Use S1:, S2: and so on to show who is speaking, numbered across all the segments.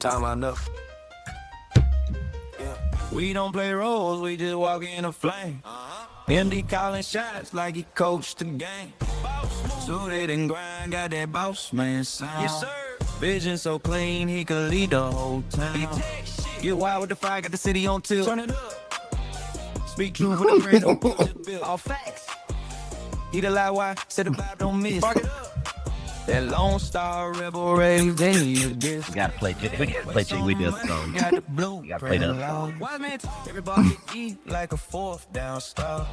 S1: Time enough. Yeah. We don't play roles, we just walk in a flame. MD calling shots like he coached the game. Suited and grind, got that boss man sound. Yes, sir. Vision so clean, he could lead the whole town. Get wild with the fire, got the city on tilt. Turn it up. Speak true for the brand, don't just build. All facts. Eat a lot, why? Said the vibe don't miss. Spark it up. That Lone Star Rebel Rays, they need this.
S2: We gotta play J.Wigg this song.
S1: Got the blue.
S2: We gotta play that song.
S1: Wise man, everybody eat like a fourth down star.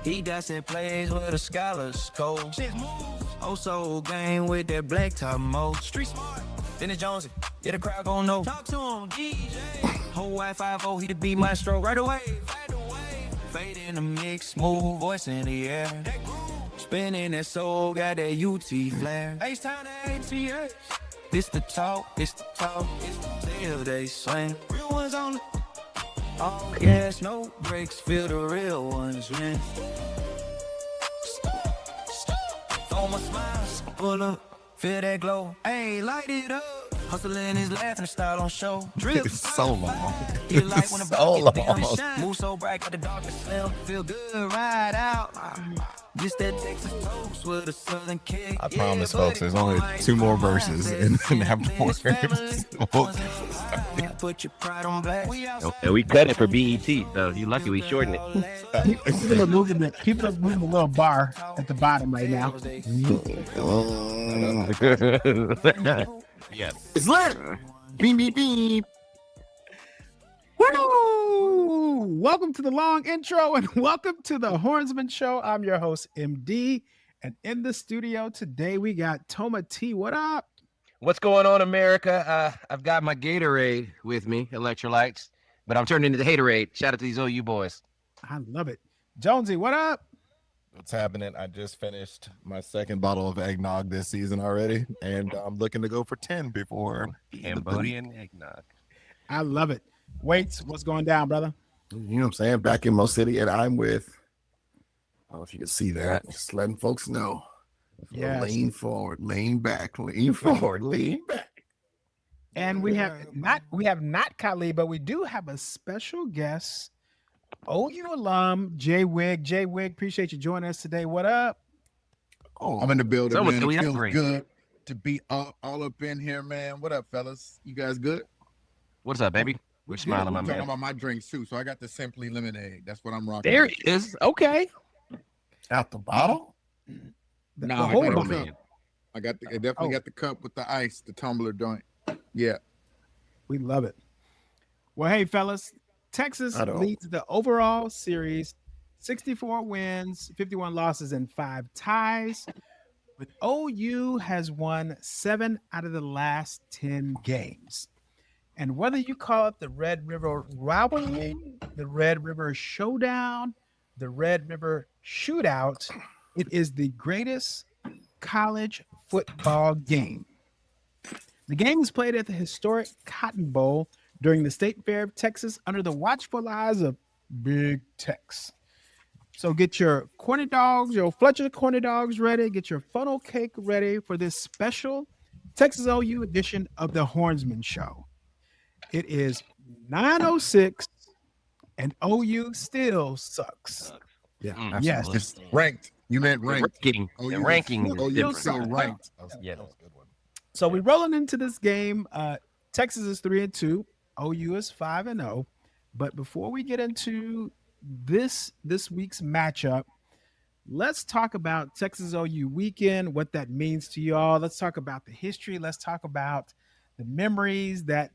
S1: He does that plays with a scholar's scope. Oh, so game with that black top mode. Street smart. Then it's Jonesy. Yeah, the crowd gon' know. Talk to him, DJ. Whole Y50, he to be maestro right away. Fade in the mix, smooth voice in the air. Spinning that soul, got that UT flare. H-Town to ATS. This the talk, it's the tail they swing. Real ones on the all gas, no brakes, feel the real ones win. Throw my smiles, pull up, feel that glow. Hey, light it up. Hustling is laughing style on show. Drip.
S3: It's so long.
S1: You like when the
S3: So long.
S1: shine. Move so bright, got the darkest slim. Feel good, ride out. Just that Texas toast with a southern kick.
S3: I promise, folks, there's only 2 more verses in that verse.
S1: Put your pride on black.
S2: And we cut it for BET, so you lucky we shortened it.
S4: People are moving a little bar at the bottom right now.
S2: Yes.
S3: It's lit. Beep, beep, beep.
S4: Woo! Welcome to the long intro and welcome to the Hornsmen Show. I'm your host, MD. And in the studio today, we got Toma T. What up?
S2: What's going on, America? I've got my Gatorade with me, electrolytes, but I'm turning into Haterade. Shout out to these OU boys.
S4: I love it. Jonesy, what up?
S3: What's happening? I just finished my 2nd bottle of eggnog this season already, and I'm looking to go for 10 before
S2: Cambodian eggnog.
S4: I love it. Waits, what's going down, brother?
S3: You know what I'm saying? Back in Mo City, and I'm with, I don't know if you can see that, just letting folks know.
S4: Yes.
S3: Lean forward, lean back, lean forward, lean back.
S4: And we have not Khalid, but we do have a special guest, OU alum, J.Wigg. J.Wigg, appreciate you joining us today. What up?
S5: Oh, I'm in the building,
S2: Someone
S5: man.
S2: said we
S5: It feels
S2: upgrade.
S5: good to be all up in here, man. What up, fellas? You guys good?
S2: What's up, baby? We're smiling, my
S5: I'm talking
S2: man.
S5: about my drinks too. So I got the Simply Lemonade. That's what I'm rocking.
S2: There it is. Okay.
S3: Out the bottle?
S5: No,
S4: the
S5: I
S4: whole
S5: got
S4: cup.
S5: the cup. I definitely got the cup with the ice, the tumbler joint. Yeah.
S4: We love it. Well, hey, fellas, Texas
S3: I don't.
S4: leads the overall series, 64 wins, 51 losses, and 5 ties. But OU has won 7 out of the last 10 games. And whether you call it the Red River Rivalry, the Red River Showdown, the Red River Shootout, it is the greatest college football game. The game is played at the historic Cotton Bowl during the State Fair of Texas under the watchful eyes of Big Tex. So get your corny dogs, your Fletcher corny dogs ready. Get your funnel cake ready for this special Texas OU edition of the Hornsmen Show. It is 9:06 and OU still sucks.
S3: Yeah,
S4: Yes.
S5: It's ranked. You meant ranked.
S2: Ranking.
S5: Oh,
S2: The
S5: you-
S2: ranking is
S5: Oh, you're
S2: different.
S5: so ranked.
S2: Yeah.
S3: That was a good one.
S4: So we're rolling into this game. Texas is 3-2. OU is 5-0. But before we get into this week's matchup, let's talk about Texas OU weekend, what that means to y'all. Let's talk about the history. Let's talk about the memories that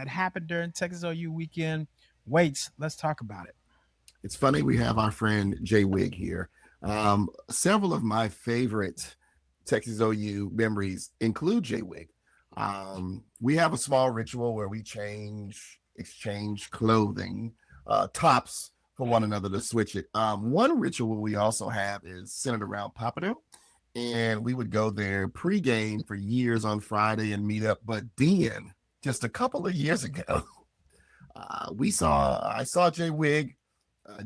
S4: happened during Texas OU weekend. Waits, let's talk about it.
S3: It's funny we have our friend J.Wigg here. Several of my favorite Texas OU memories include J.Wigg. We have a small ritual where we exchange clothing, tops for one another to switch it. One ritual we also have is centered around Papado, and we would go there pregame for years on Friday and meet up. But then, just a couple of years ago, I saw J.Wigg.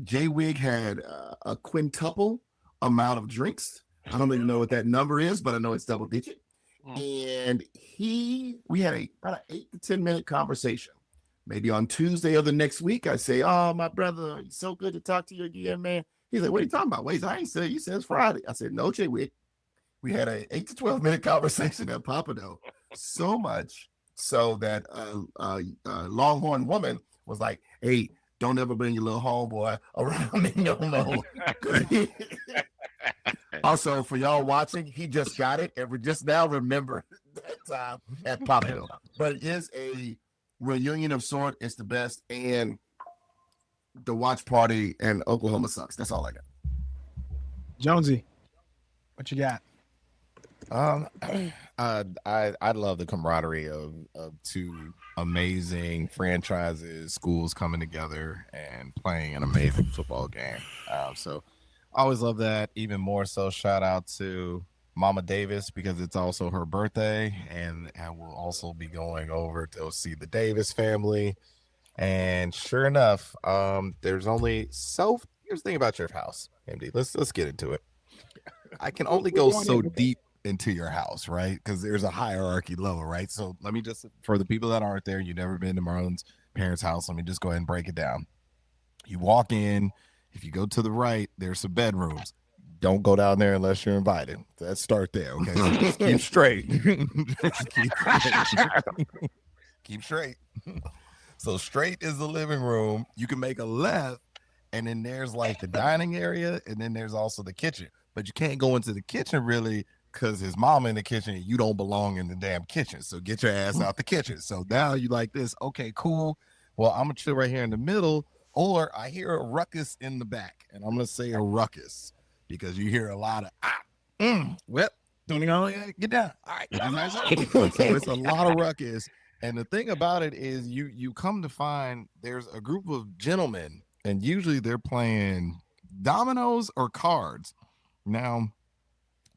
S3: J.Wigg had a quintuple amount of drinks. I don't even know what that number is, but I know it's double digit. And we had about an 8 to 10 minute conversation. Maybe on Tuesday of the next week, I say, "Oh, my brother, it's so good to talk to you again, man." He's like, "What are you talking about?" Wait, I ain't said, you said it's Friday. I said, "No, J.Wigg." We had an 8 to 12 minute conversation at Papado. So much so that Longhorn woman was like, "Hey, don't ever bring your little homeboy around me no more." Also, for y'all watching, he just got it, and we just now remember that time at Papado. But it is a reunion of sort. It's the best, and the watch party and Oklahoma sucks. That's all I got.
S4: Jonesy, what you got?
S6: I love the camaraderie of two amazing franchises, schools coming together and playing an amazing football game. So I always love that. Even more so, shout out to Mama Davis because it's also her birthday, and I will also be going over to see the Davis family. And sure enough, here's the thing about your house, MD. Let's get into it. I can only go so deep into your house, right? Because there's a hierarchy lower, right? So let me just, for the people that aren't there, you've never been to Marlon's parents' house, let me just go ahead and break it down. You walk in, if you go to the right, there's some bedrooms. Don't go down there unless you're invited. Let's start there, okay? So just keep straight. Keep straight. So straight is the living room. You can make a left, and then there's like the dining area, and then there's also the kitchen. But you can't go into the kitchen really because his mama in the kitchen and you don't belong in the damn kitchen. So get your ass out the kitchen. So now you like this. Okay, cool. Well, I'm going to chill right here in the middle. Or I hear a ruckus in the back. And I'm going to say a ruckus because you hear a lot of, well, don't even get down. All right. So it's a lot of ruckus. And the thing about it is you come to find there's a group of gentlemen, and usually they're playing dominoes or cards. Now,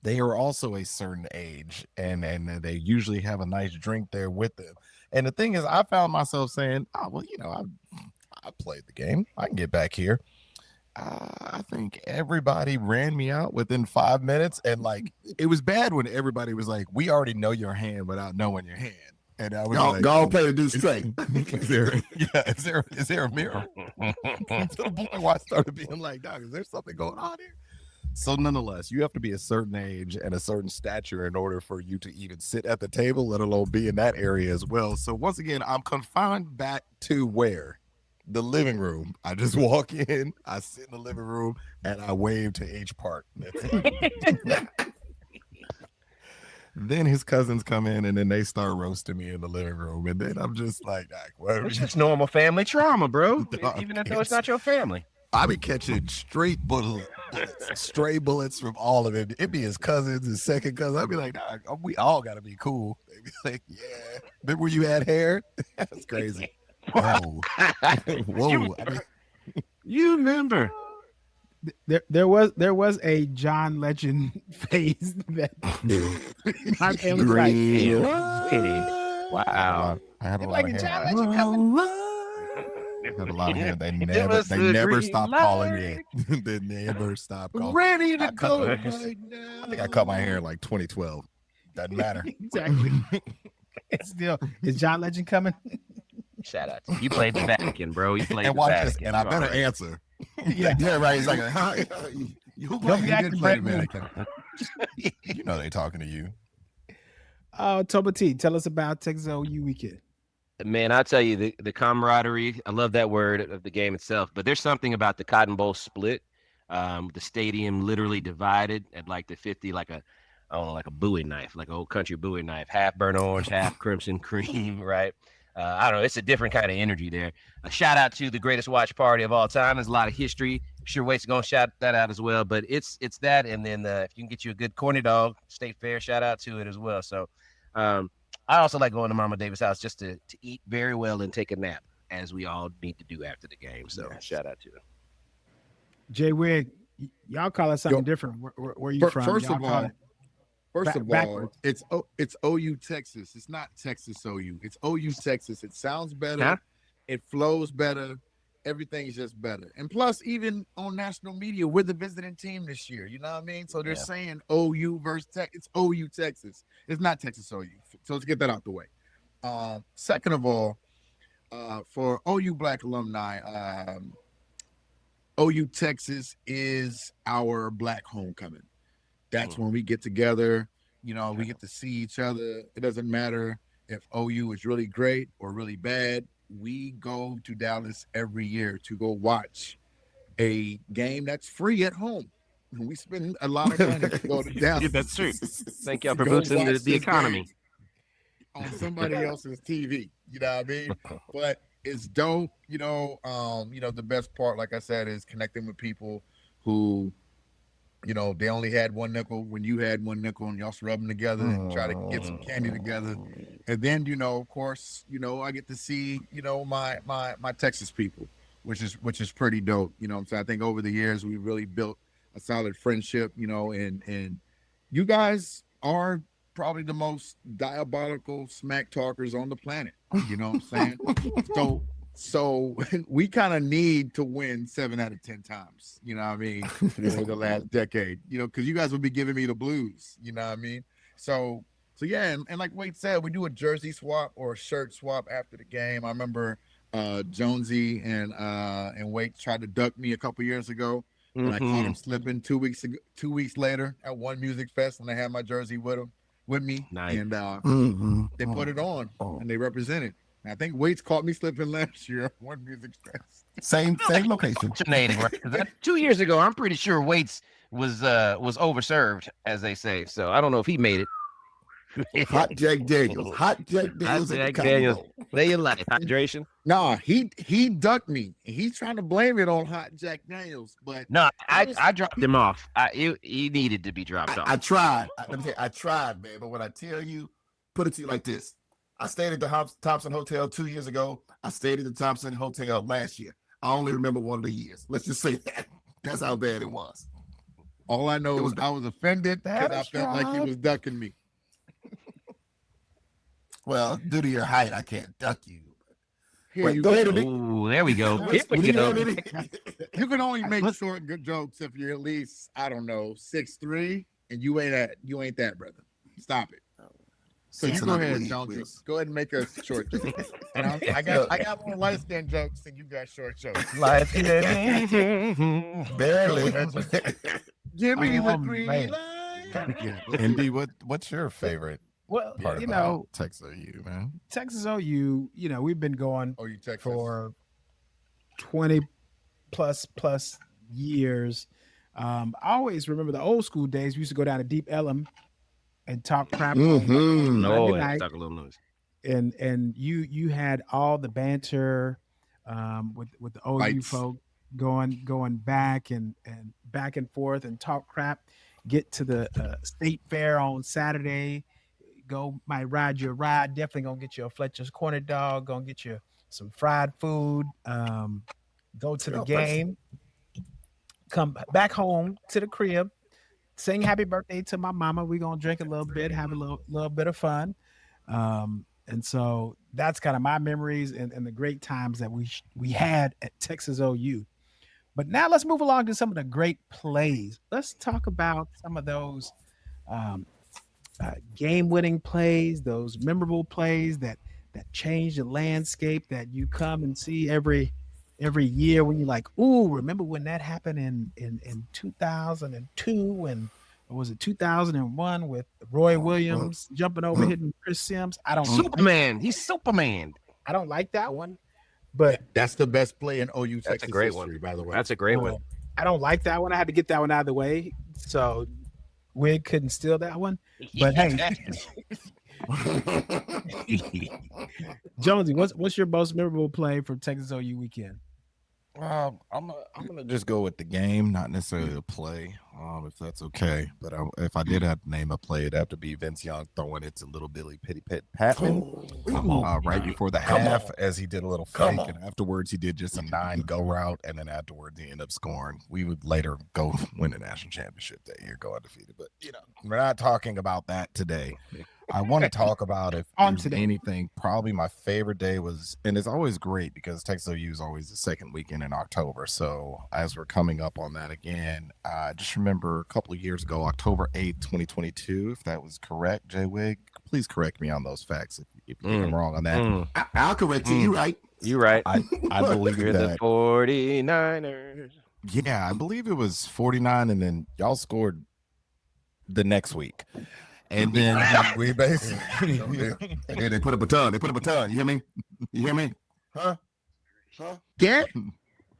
S6: they are also a certain age, and they usually have a nice drink there with them. And the thing is, I found myself saying, "Oh, well, I played the game. I can get back here." I think everybody ran me out within 5 minutes, and like it was bad when everybody was like, "We already know your hand without knowing your hand." And I was like,
S3: "Go play the dude straight."
S6: Is there a mirror? To the point where I started being like, "Dog, is there something going on here?" So nonetheless, you have to be a certain age and a certain stature in order for you to even sit at the table, let alone be in that area as well. So once again, I'm confined back to where? The living room. I just walk in, I sit in the living room, and I wave to H Park. Then his cousins come in, and then they start roasting me in the living room. And then I'm just like, whatever.
S2: It's just normal family trauma, bro. Even if it's not your family.
S6: I be catching straight bullets, stray bullets from all of it. It be his cousins, his second cousin. I'd be like, nah, we all got to be cool. They be like, yeah. Remember when you had hair? That's crazy. Whoa. Whoa.
S2: You remember.
S4: There was a John Legend phase that my family was like,
S2: wow.
S6: I had a lot
S4: like
S6: of
S4: a
S6: hair.
S4: John Legend coming.
S6: I had a lot of hair. They never stopped calling me it. They never stopped calling.
S2: Ready to go
S6: right now. I think I cut my hair in like 2012. Doesn't matter.
S4: Exactly. It's still, is John Legend coming?
S2: Shout out. You played the Vatican, bro. You played
S6: And
S2: the
S6: watch
S2: Vatican.
S6: this, and I better answer.
S3: Yeah, right. He's like,
S6: You
S4: acting
S6: play the
S4: brand
S6: Vatican. You know they talking to you.
S4: Toba T, tell us about Texas OU weekend.
S2: Man, I'll tell you, the camaraderie, I love that word of the game itself, but there's something about the Cotton Bowl split. The stadium literally divided at like the 50, like a Bowie knife, like an old country Bowie knife, half burnt orange, half crimson cream, right? I don't know. It's a different kind of energy there. A shout out to the greatest watch party of all time. There's a lot of history. Sure Wait's going to shout that out as well. But it's that. And then if you can get you a good corny dog, State Fair, shout out to it as well. So I also like going to Mama Davis' house just to eat very well and take a nap, as we all need to do after the game. So shout out to it.
S4: J.Wigg, y'all call it something different. Where you from?
S5: First
S4: y'all
S5: of
S4: call
S5: all,
S4: it
S5: Backwards. It's OU Texas. It's not Texas OU. It's OU Texas. It sounds better.
S2: Huh?
S5: It flows better. everything's just better. And plus, even on national media, we're the visiting team this year. You know what I mean? So they're saying OU versus Tech. It's OU Texas. It's not Texas OU. So let's get that out the way. Second of all, for OU Black alumni, OU Texas is our Black homecoming. That's when we get together. You know, we get to see each other. It doesn't matter if OU is really great or really bad. We go to Dallas every year to go watch a game that's free at home. And we spend a lot of money to go to Dallas.
S2: Yeah, that's true. Thank y'all for
S5: Go
S2: boosting
S5: watch
S2: the
S5: this
S2: economy.
S5: game on somebody else's TV. You know what I mean? But it's dope. The best part, like I said, is connecting with people who, they only had one nickel when you had one nickel, and y'all rub them together and try to get some candy together. And then, of course, I get to see, my Texas people, which is pretty dope. So I think over the years we really built a solid friendship, and you guys are probably the most diabolical smack talkers on the planet. You know what I'm saying? So we kind of need to win 7 out of 10 times, you know what I mean, over the last decade, because you guys will be giving me the blues, you know what I mean? So yeah, and like Wade said, we do a jersey swap or a shirt swap after the game. I remember Jonesy and Wade tried to duck me a couple years ago, and I caught him slipping 2 weeks later at one music fest, and I had my jersey with me,
S2: nice.
S5: And they put it on and they represented. I think Waits caught me slipping last year at one music fest.
S3: Same location.
S2: Fascinating, right? 2 years ago, I'm pretty sure Waits was overserved, as they say. So I don't know if he made it.
S3: Hot Jack Daniels. Hot Jack Daniels.
S2: Play your life. Hydration.
S5: Nah, he ducked me. He's trying to blame it on Hot Jack Daniels, but
S2: no, I dropped him off. He needed to be dropped off.
S3: I tried. Let me tell you, I tried, man. But when I tell you, put it to you like this. I stayed at the Thompson Hotel 2 years ago. I stayed at the Thompson Hotel last year. I only remember one of the years. Let's just say that. That's how bad it was.
S5: All I know is I was offended because I felt like he was ducking me.
S3: Well, due to your height, I can't duck you.
S5: Here,
S3: go ahead.
S2: Ooh, there we go. Here we go.
S5: You can only make short good jokes if you're at least, I don't know, 6'3", and you ain't that, brother. Stop it. So you go ahead, Jones. Go ahead and make a short joke. And I got more light skin jokes than you got short jokes.
S3: Light skin, barely.
S5: Give me the green light.
S6: Indy, what's your favorite?
S4: Well,
S6: part about Texas OU, man?
S4: Texas OU, we've been going for 20 plus years. I always remember the old school days. We used to go down to Deep Ellum and talk crap.
S2: Talk a little noise.
S4: And you had all the banter with the OU
S5: Fights.
S4: folk going back and back and forth and talk crap. Get to the state fair on Saturday. Might ride your ride. Definitely gonna get you a Fletcher's corner dog. Gonna get you some fried food. Go to the game. Come back home to the crib. Sing happy birthday to my mama. We're gonna drink a little bit, have a little bit of fun. And so that's kind of my memories and the great times that we had at Texas OU. But now let's move along to some of the great plays. Let's talk about some of those game-winning plays, those memorable plays that change the landscape that you come and see every year when you're like, ooh, remember when that happened in 2002 or was it 2001 with Roy Williams jumping over hitting Chris Sims?
S2: Superman. He's Superman.
S4: I don't like that one, but
S5: that's the best play in OU Texas
S2: that's a great
S5: history,
S2: one.
S5: by the way.
S2: That's a great one.
S4: I don't like that one. I had to get that one out of the way, so Wigg couldn't steal that one. But hey, Jonesy, what's your most memorable play from Texas OU weekend?
S6: I'm gonna just go with the game, not necessarily a play, if that's okay. But if I did have to name a play, it'd have to be Vince Young throwing it to little Billy Pitty Pit Patman right before the half, as he did a little fake, and afterwards he did just a 9 go route, and then afterwards he ended up scoring. We would later go win the national championship that year, go undefeated. But we're not talking about that today. I want to talk about if
S4: On
S6: there's
S4: today.
S6: anything. Probably my favorite day was, and it's always great because Texas OU is always the second weekend in October. So as we're coming up on that again, I just remember a couple of years ago, October 8th, 2022, if that was correct, J.Wigg, please correct me on those facts if you think I'm wrong on that.
S3: I'll correct you. You right.
S2: You right.
S6: I believe
S2: You're the
S6: that.
S2: 49ers.
S6: Yeah, I believe it was 49, and then y'all scored the next week. And then
S5: We basically
S3: Hey, they put a baton. They put a baton. You hear me? You hear me? Huh?
S5: get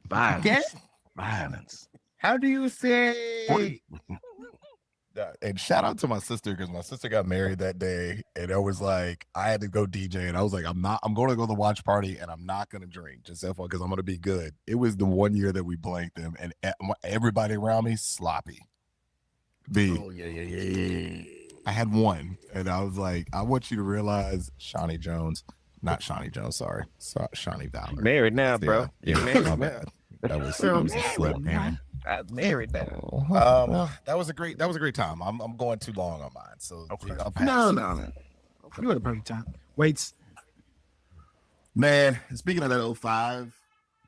S2: Violence.
S5: how do you say
S6: and shout out to my sister because my sister got married that day, and it was like I had to go DJ, and I was like, I'm going to go to the watch party, and I'm not going to drink just because I'm going to be good. It was the one year that we blanked them, and everybody around me sloppy.
S3: Oh, yeah.
S6: I had one, and I was like, I want you to realize Shawnee Jones, Shawnee Valor.
S2: Married now, bro.
S6: Yeah,
S2: You're
S6: my
S2: married now.
S6: bad. That was a slip. Man.
S2: I'm married now.
S6: That was a great time. I'm going too long on mine, so I'll pass.
S3: No.
S4: You had a perfect time. Waits.
S3: Man, speaking of that 05,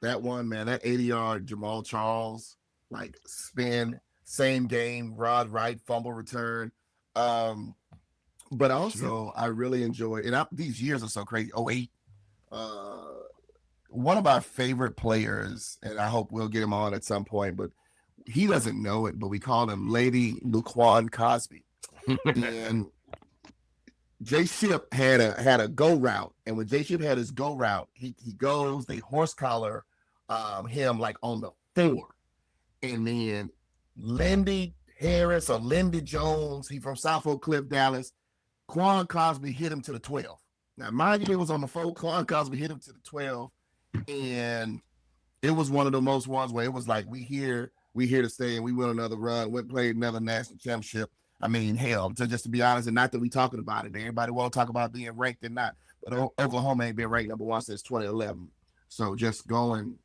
S3: that one, man, that 80-yard Jamal Charles, like spin, same game, Rod Wright, fumble return. But also I really enjoy it. These years are so crazy. 08. One of our favorite players, and I hope we'll get him on at some point, but he doesn't know it, but we call him Lady Laquan Cosby. And J Ship had a go route, and when J Ship had his go route, he goes, they horse collar him like on the 4, and then Lindy Harris or Lindy Jones, he from South Oak Cliff, Dallas, Quan Cosby hit him to the 12. Now, mind you, it was on the 4. Quan Cosby hit him to the 12, and it was one of the most ones where it was like, we here to stay, and we went another run, played another national championship. I mean, hell, just to be honest, and not that we talking about it, everybody want to talk about being ranked or not, but Oklahoma ain't been ranked number 1 since 2011. So just going,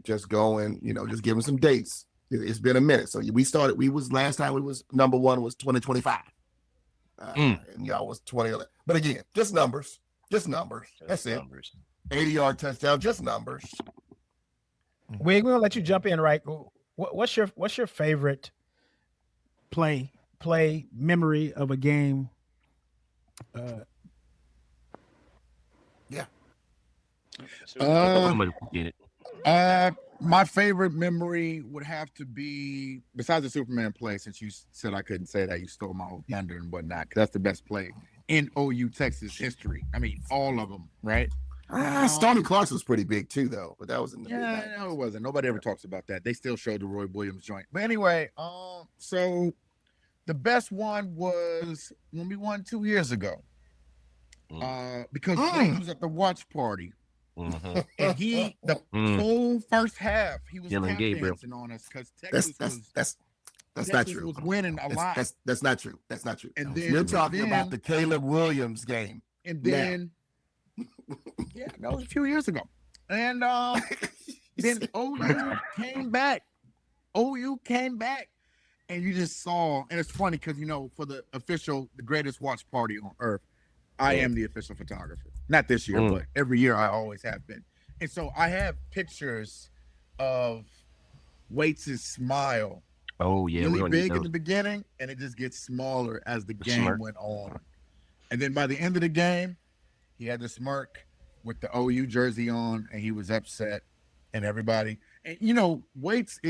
S3: just giving some dates. It's been a minute. So last time we was number 1 was 2025. And y'all was 2011. But again, just numbers. That's it. 80-yard touchdown, just numbers.
S4: Wigg, we're gonna let you jump in, right? What's your favorite play memory of a game?
S5: my favorite memory would have to be, besides the Superman play, since you said I couldn't say that, you stole my whole thunder and whatnot, because that's the best play in OU Texas history. I mean, all of them, right?
S3: Stormy Clarkson was pretty big too, though, but that was in the
S5: no, it wasn't. Nobody ever talks about that. They still showed the Roy Williams joint. But anyway, so the best one was when we won 2 years ago. Because he was at the watch party. And the whole first half, he was tap dancing on us because Texas
S3: that's not true.
S5: Was winning a lot.
S3: That's not true. That's not true.
S5: And then
S3: you're talking about the Caleb Williams game.
S5: And then, that was a few years ago. And then OU came back. And you just saw, and it's funny because, for the greatest watch party on earth, I am the official photographer. Not this year, but every year I always have been. And so I have pictures of Waits' smile.
S2: Oh, yeah.
S5: Really big in the beginning, and it just gets smaller as the game went on. And then by the end of the game, he had the smirk with the OU jersey on, and he was upset, and everybody. And, Waits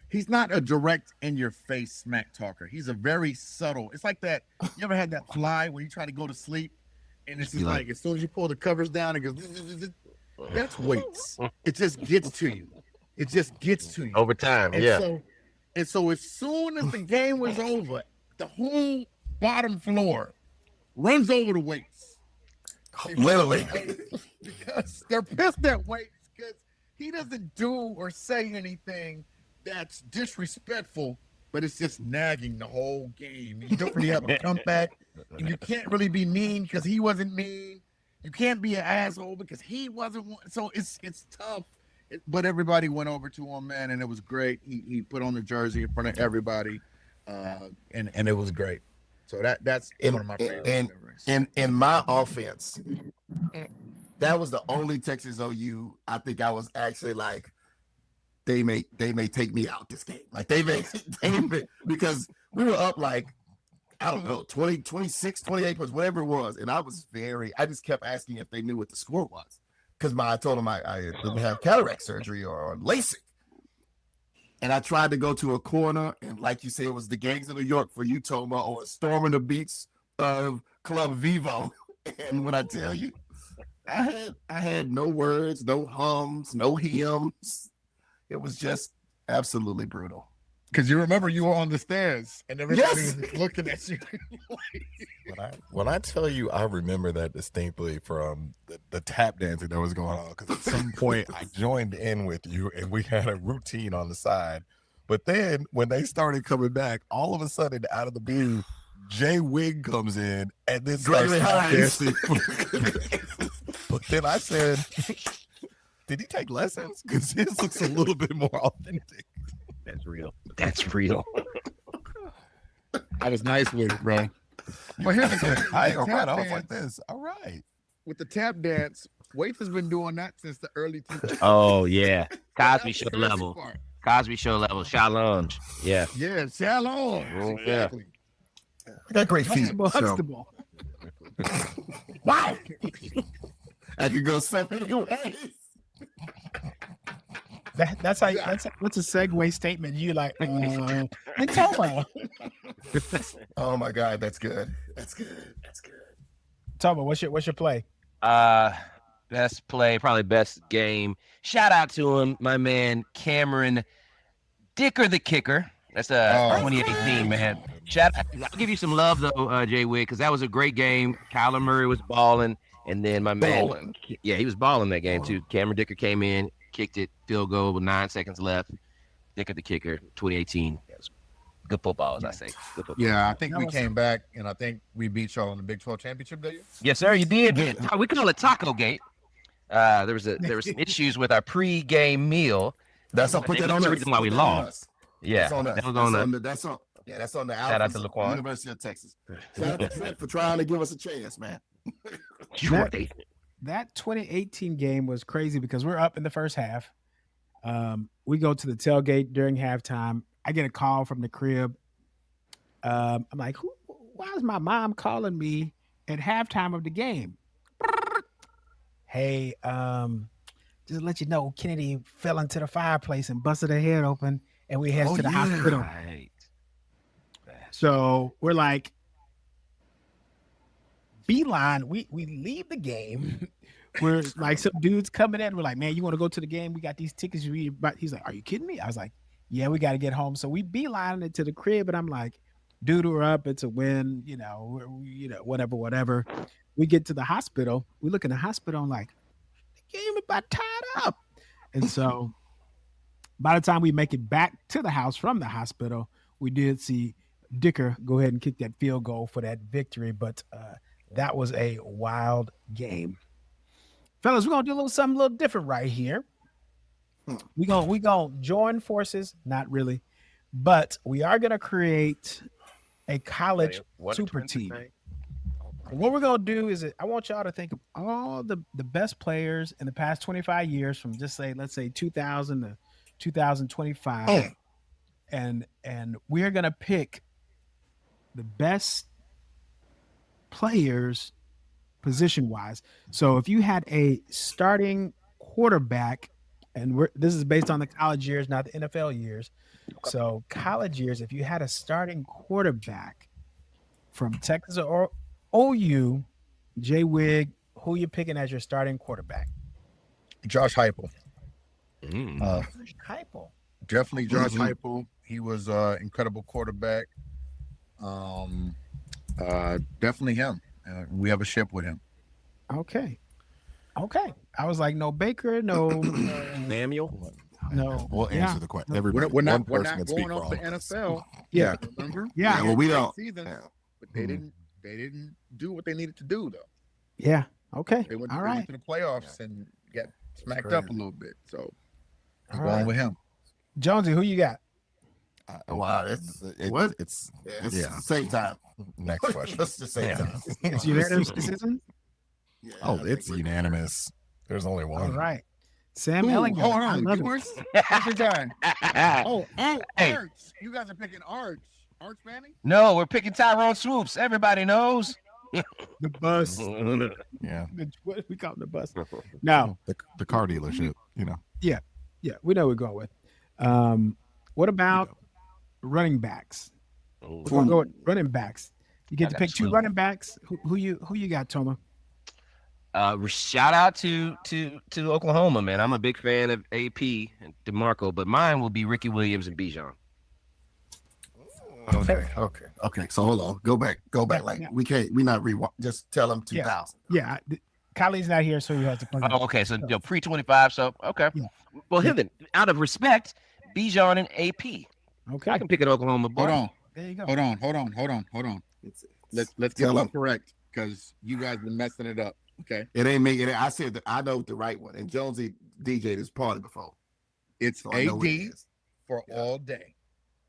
S5: he's not a direct in-your-face smack talker. He's a very subtle. It's like that. You ever had that fly where you try to go to sleep, and it's just like as soon as you pull the covers down, it goes. That's Waits. It just gets to you.
S2: Over time,
S5: And so as soon as the game was over, the whole bottom floor runs over to Waits.
S3: Literally.
S5: Because they're pissed at Waits because he doesn't do or say anything that's disrespectful, but it's just nagging the whole game. You don't really have a comeback, and you can't really be mean because he wasn't mean. You can't be an asshole because he wasn't one. So it's tough. But everybody went over to him, man, and it was great. He put on the jersey in front of everybody, and it was great. So that's
S3: In-
S5: one of my favorite
S3: in-
S5: memories.
S3: in my offense, that was the only Texas OU I think I was actually like, they may take me out this game. Like they may because we were up like, I don't know, 20, 26, 28 points, whatever it was. And I just kept asking if they knew what the score was. Because I told them I didn't have cataract surgery or LASIK. And I tried to go to a corner, and like you say, it was the gangs of New York for you, Toma, or storming the beats of Club Vivo. And when I tell you, I had no words, no hums, no hymns. It was just absolutely brutal.
S5: Because you remember you were on the stairs and everybody
S3: Yes.
S5: was just looking at you.
S6: When I tell you, I remember that distinctly from the tap dancing that was going on. Because at some point, I joined in with you, and we had a routine on the side. But then when they started coming back, all of a sudden, out of the blue, J.Wigg comes in and then starts
S3: Gregory
S6: tap
S3: Hines.
S6: dancing. But then I said, "Did he take lessons? Because his looks a little bit more authentic."
S2: That's real. That's real.
S5: I was nice with it, bro. But here's the thing.
S6: I ain't
S5: The
S6: gonna front.
S5: tap
S6: I was like
S5: dance-
S6: this. All right.
S5: with the tap dance, Waits has been doing that since the early 2000s.
S2: Oh yeah,
S5: That's
S2: Cosby
S5: the
S2: Show
S5: crazy
S2: level.
S5: part.
S2: Cosby Show level. Challenge. Yeah.
S5: Yeah, Shalom.
S2: Oh, yeah.
S5: Exactly.
S3: I got great feet.
S4: Huxtable,
S3: So,
S4: Huxtable.
S3: wow. I could go separate ways.
S4: That's what's a segue statement. You like, and Tomo.
S3: Oh my God, that's good. That's good. That's good.
S4: Tomo, what's your play?
S2: Best play, probably best game. Shout out to him, my man Cameron Dicker the kicker. That's 2018, man. I'll give you some love though, J.Wigg, because that was a great game. Kyler Murray was balling, and then my man,
S3: Balling.
S2: yeah, he was balling that game too. Cameron Dicker came in, kicked it, field goal with 9 seconds left. Dicker the kicker, 2018. That was good football, as I say. Good football.
S5: Yeah, I think we came back and I think we beat y'all in the Big 12 championship that year.
S2: Yes, sir, you did. We call it Taco Gate. There was some issues with our pre-game meal.
S3: That's on. Put that on
S2: the
S3: us.
S2: reason why we
S3: Put that on
S2: lost.
S3: us.
S2: Yeah,
S3: That's on us.
S2: that was
S3: That's
S2: on
S3: on
S2: the.
S3: that's on. Yeah, that's on the
S2: Shout out to
S3: Alphas,
S2: Laquan.
S3: University of Texas. Shout out to Trent for trying to give us a chance, man.
S4: That 2018 game was crazy because we're up in the first half. We go to the tailgate during halftime. I get a call from the crib. I'm like, why is my mom calling me at halftime of the game? Hey, just to let you know, Kennedy fell into the fireplace and busted her head open, and we head to the hospital.
S2: Right.
S4: So we're like, beeline. We leave the game. We're like, some dudes coming in. We're like, man, you want to go to the game? We got these tickets. He's like, are you kidding me? I was like, yeah, we got to get home. So we beeline it to the crib, and I'm like, dude, we're up. It's a win. Whatever. We get to the hospital. We look in the hospital and like, the game is about tied up. And so by the time we make it back to the house from the hospital, we did see Dicker go ahead and kick that field goal for that victory. But that was a wild game. Fellas, we're gonna do something a little different right here. We gonna join forces, not really, but we are gonna create a college super team. What we're gonna do is I want y'all to think of all the best players in the past 25 years, from just let's say 2000 to 2025, and we're gonna pick the best players position wise. So if you had a starting quarterback, and this is based on the college years, not the NFL years. So college years, if you had a starting quarterback from Texas or OU, J.Wigg, who you picking as your starting quarterback?
S5: Josh Heupel.
S4: Heupel.
S5: Definitely Josh Heupel. He was an incredible quarterback. Definitely him. We have a ship with him.
S4: Okay. I was like, no Baker, no
S2: Samuel.
S4: no.
S6: We'll answer the question. Everybody,
S5: We're not
S6: one person can
S5: going
S6: speak
S5: off
S6: for
S5: the
S6: all of us.
S5: NFL.
S4: Yeah.
S5: Remember?
S4: Yeah.
S3: Well, we don't.
S5: Season,
S3: Yeah.
S5: but they didn't do what they needed to do though.
S4: Yeah. Okay.
S5: They went
S4: All right.
S5: to the playoffs and got smacked
S3: crazy.
S5: up a little bit. So I'm
S4: All
S5: going
S4: right.
S5: with him.
S4: Jonesy, who you got?
S3: Wow, it's what? It's
S6: yeah.
S3: same time.
S6: Next question.
S3: Let's just say time.
S4: It's unanimous decision.
S3: Yeah,
S6: Oh,
S3: I think
S6: it's
S3: we're-
S6: unanimous. There's only
S4: All
S6: one.
S4: right. Sam
S5: Ooh,
S4: Ellinger.
S5: hold
S4: I
S5: on.
S4: love
S5: Yours?
S4: it.
S5: What's your guy? Oh,
S2: Hey.
S5: Arch. You guys are picking Arch. Arch Manning?
S2: No, we're picking Tyrone Swoops. Everybody knows.
S4: The bus.
S6: Yeah.
S4: What we call it, the bus. Now,
S6: The car dealership, you know.
S4: yeah, we know what we're going with. What about running backs? We're gonna go with running backs. You get
S2: I
S4: to
S2: got
S4: pick two
S2: two.
S4: running backs. Who you got, Toma?
S2: Shout out to Oklahoma, man. I'm a big fan of AP and DeMarco, but mine will be Ricky Williams and Bijan.
S3: Okay. So hold on. Go back. Like
S4: Yeah.
S3: we not rewind. Just tell them 2000.
S4: Yeah, Kylie's not here, so you have to. Plug
S2: Oh, okay. So pre 25. So okay.
S4: Yeah.
S2: Well, then, out of respect, Bijan and AP.
S4: Okay,
S2: I can pick an Oklahoma boy.
S5: Hold on.
S4: there you go.
S5: Hold on. Let's get
S3: Tell
S5: them
S3: 'em.
S5: correct because you guys been messing it up. Okay.
S3: It ain't me. I said that I know the right one. And Jonesy DJ'd this party before.
S5: It's
S3: So I know what it
S5: AD
S3: is.
S5: for all day.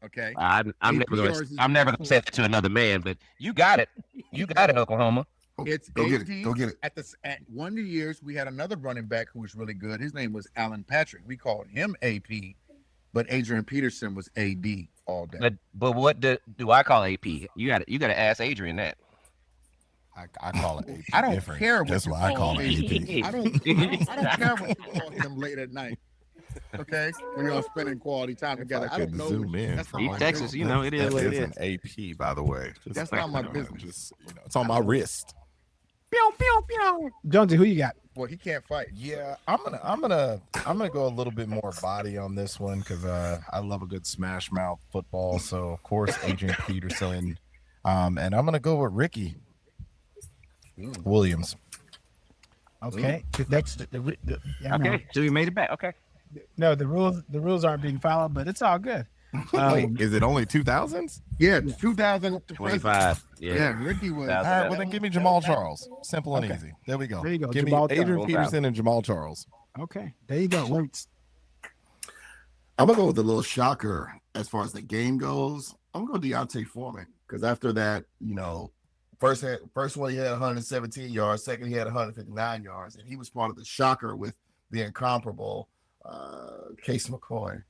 S5: Okay.
S2: I'm
S5: AP
S2: never
S5: yours is-
S2: gonna say that to another man, but you got it. You got it, Oklahoma.
S5: It's
S3: Go get
S5: AD.
S3: it. Go get it.
S5: At one of the years, we had another running back who was really good. His name was Alan Patrick. We called him AP, but Adrian Peterson was AD all day.
S2: But what do I call AP? You got to ask Adrian that.
S6: I call it AP.
S5: I don't
S6: different.
S5: care what
S6: That's
S5: you
S6: why I call
S5: call
S6: it AP.
S5: I don't care what you call him late at night. Okay, when y'all spending quality time together.
S6: I
S5: I don't
S6: could
S5: know.
S6: zoom in
S5: That's
S6: for
S5: not
S2: East
S5: my
S2: Texas,
S5: business.
S2: you know, it is
S6: That
S2: what it
S6: is
S2: is.
S6: an AP, by the way.
S5: That's not my business.
S6: Just, it's on my wrist.
S4: Pew, pew, pew. Jonesy, who you got?
S5: Well, he can't fight.
S6: Yeah, I'm gonna go a little bit more body on this one because I love a good smash mouth football. So of course Adrian Peterson, and I'm gonna go with Ricky Williams.
S4: Okay, next. Yeah,
S2: Okay, so we made it back. Okay.
S4: No, the rules aren't being followed, but it's all good.
S6: Wait, is it only 2000s?
S5: Yeah, 2000.
S2: 25. Yeah.
S5: Yeah, Ricky was.
S6: All right, well then give me Jamal Charles. Simple and easy. There we go.
S4: There you go,
S6: Give
S4: Jamal
S6: me Adrian
S2: Charles.
S6: Peterson and Jamal Charles.
S4: Okay, there you go. Works.
S3: I'm gonna go with a little shocker as far as the game goes. I'm gonna go Deontay Foreman because after that, first one he had 117 yards, second he had 159 yards, and he was part of the shocker with the incomparable Case McCoy.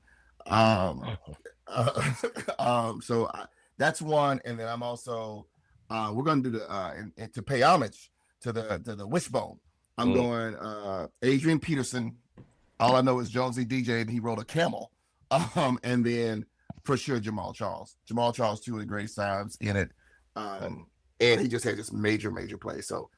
S3: So that's one, and then I'm also we're gonna do the and to pay homage to the Wishbone. I'm going Adrian Peterson. All I know is Jonesy DJ, and he rode a camel. And then for sure Jamal Charles. Jamal Charles, two of the greatest times in it. And he just had this major play. So